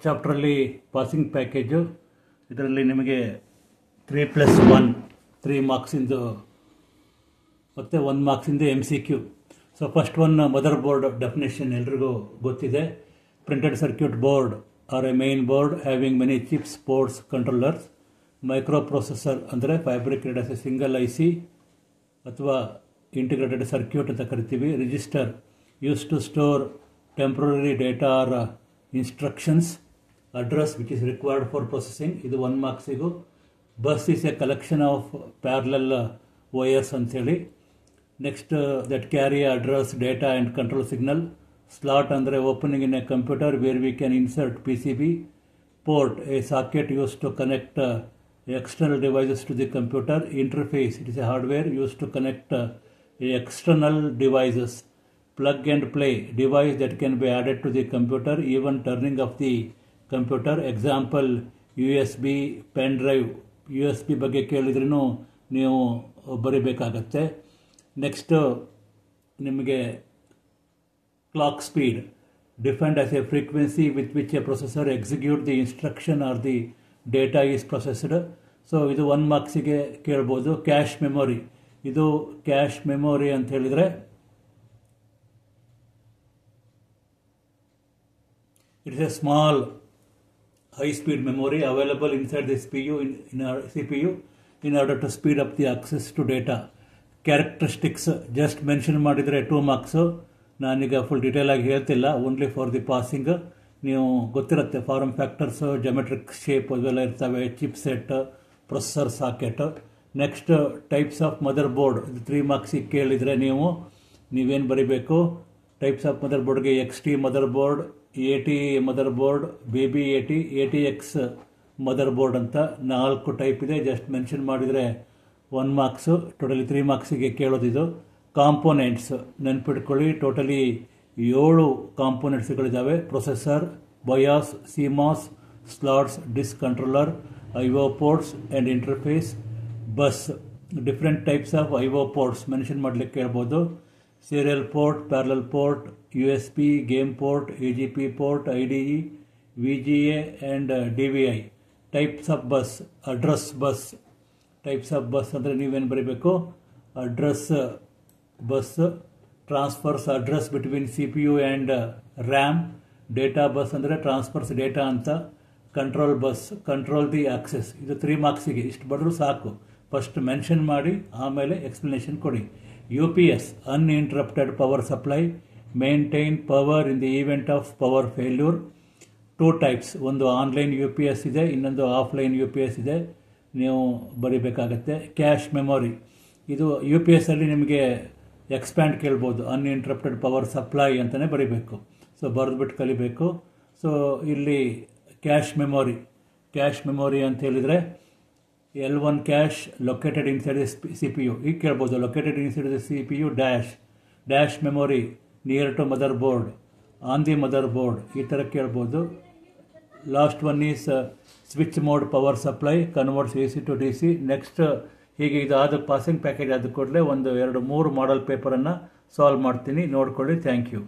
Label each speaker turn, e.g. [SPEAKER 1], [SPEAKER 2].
[SPEAKER 1] ಚಾಪ್ಟ್ರಲ್ಲಿ passing package. ಇದರಲ್ಲಿ ನಿಮಗೆ 3+1 3 ಮಾರ್ಕ್ಸಿಂದು ಮತ್ತು 1 ಮಾರ್ಕ್ಸಿಂದು MCQ. So first one mother board definition ಎಲ್ರಿಗೂ ಗೊತ್ತಿದೆ. Printed circuit board are a main board having many chips, ports, controllers. Micro processor ಅಂದರೆ fabricated as a single IC ಅಥವಾ integrated circuit ಅಂತ ಕರಿತೀವಿ. Register use to store temporary data or instructions. Address which is required for processing, ಇದು 1 ಮಾರ್ಕ್ಸಿಗೂ. Bus is a collection of parallel wires ಅಂಥೇಳಿ. Next that carry address, data and control signal. Slot ಅಂದರೆ opening in a computer where we can insert PCB. Port a socket use to connect external devices to the computer. Interface, it is a hardware used to connect external devices. Plug and play, device that can be added to the computer even turning off the computer. Example USB pen drive. USB ಬಗ್ಗೆ ಕೇಳಿದ್ರೂ ನೀವು ಬರೀಬೇಕಾಗತ್ತೆ. Next ನಿಮಗೆ clock speed defined as a frequency with which a processor execute the instruction or the data is processed. So ಇದು 1 ಮಾರ್ಕ್ಸಿಗೆ ಕೇಳ್ಬೋದು. Cache memory, ಇದು cache memory ಅಂತ ಹೇಳಿದರೆ it's A small high speed memory available inside the CPU in order to speed up the access to data. Characteristics just mention ಮಾಡಿದರೆ 2 marks. ನಾನೀಗ full detail ಆಗಿ ಹೇಳ್ತಿಲ್ಲ, only for the passing. ನೀವು ಗೊತ್ತಿರುತ್ತೆ, form factors, geometric shape ಅವೆಲ್ಲ ಇರ್ತವೆ. Chip set, processor socket. Next types of mother board, ಇದು 3 ಮಾರ್ಕ್ಸಿಗೆ ಕೇಳಿದರೆ ನೀವೇನು ಬರೀಬೇಕು? ಟೈಪ್ಸ್ ಆಫ್ ಮದರ್ ಬೋರ್ಡ್ಗೆ XT mother board, AT mother board, baby ATX mother board ಅಂತ 4 ಟೈಪ್ ಇದೆ. ಜಸ್ಟ್ ಮೆನ್ಷನ್ ಮಾಡಿದರೆ 1 ಮಾರ್ಕ್ಸು. ಟೋಟಲಿ 3 ಮಾರ್ಕ್ಸಿಗೆ ಕೇಳೋದಿದು. ಕಾಂಪೋನೆಂಟ್ಸ್ ನೆನ್ಪಿಟ್ಕೊಳ್ಳಿ, ಟೋಟಲಿ 7 ಕಾಂಪೋನೆಂಟ್ಸ್ಗಳಿದ್ದಾವೆ. Processor, BIOS, CMOS, slots, disk controller, IO ports and interface. Bus, different types of IO ports mention ಮಾಡಲಿಕ್ಕೆ ಹೇಳ್ಬೋದು. Serial port, parallel port, USB, game port, AGP port, IDE, VGA and DVI. Types of bus, address bus. Types of bus ಅಂದರೆ ನೀವೇನು ಬರೀಬೇಕು? Address bus transfers address between CPU and RAM. Data bus ಅಂದರೆ transfers data ಅಂತ. Control bus, control the access. ಇದು 3 ಮಾರ್ಕ್ಸಿಗೆ. ಇಷ್ಟು ಬರೆದ್ರು ಸಾಕು. First mention ಮಾಡಿ ಆಮೇಲೆ ಎಕ್ಸ್ಪ್ಲನೇಷನ್ ಕೊಡಿ. UPS uninterrupted power supply, maintain power in the event of power failure. 2 types, ಒಂದು ಆನ್ಲೈನ್ UPS ಇದೆ, ಇನ್ನೊಂದು ಆಫ್ಲೈನ್ UPS ಇದೆ. ನೀವು ಬರೀಬೇಕಾಗತ್ತೆ. ಕ್ಯಾಶ್ ಮೆಮೊರಿ, ಇದು UPS ಅಲ್ಲಿ ನಿಮಗೆ ಎಕ್ಸ್ಪ್ಯಾಂಡ್ ಕೇಳ್ಬೋದು. ಅನ್ಇಂಟರಪ್ಟೆಡ್ ಪವರ್ ಸಪ್ಲೈ ಅಂತಲೇ ಬರೀಬೇಕು. ಸೊ ಬರೆದ್ಬಿಟ್ಟು ಕಲಿಬೇಕು. ಸೊ ಇಲ್ಲಿ ಕ್ಯಾಶ್ ಮೆಮೊರಿ ಅಂತ ಹೇಳಿದರೆ L1 cash located inside CPU. ಈಗ ಕೇಳ್ಬೋದು located inside CPU dash memory near to motherboard, on the motherboard, ಈ ಥರ ಕೇಳ್ಬೋದು. Last one is switch mode power supply, converts AC to DC. Next ಹೀಗೆ ಇದಾದ passing package ಆದ ಕೂಡಲೇ 1, 2, 3 ಮಾಡಲ್ ಪೇಪರನ್ನು solve ಮಾಡ್ತೀನಿ, ನೋಡ್ಕೊಳ್ಳಿ. Thank you.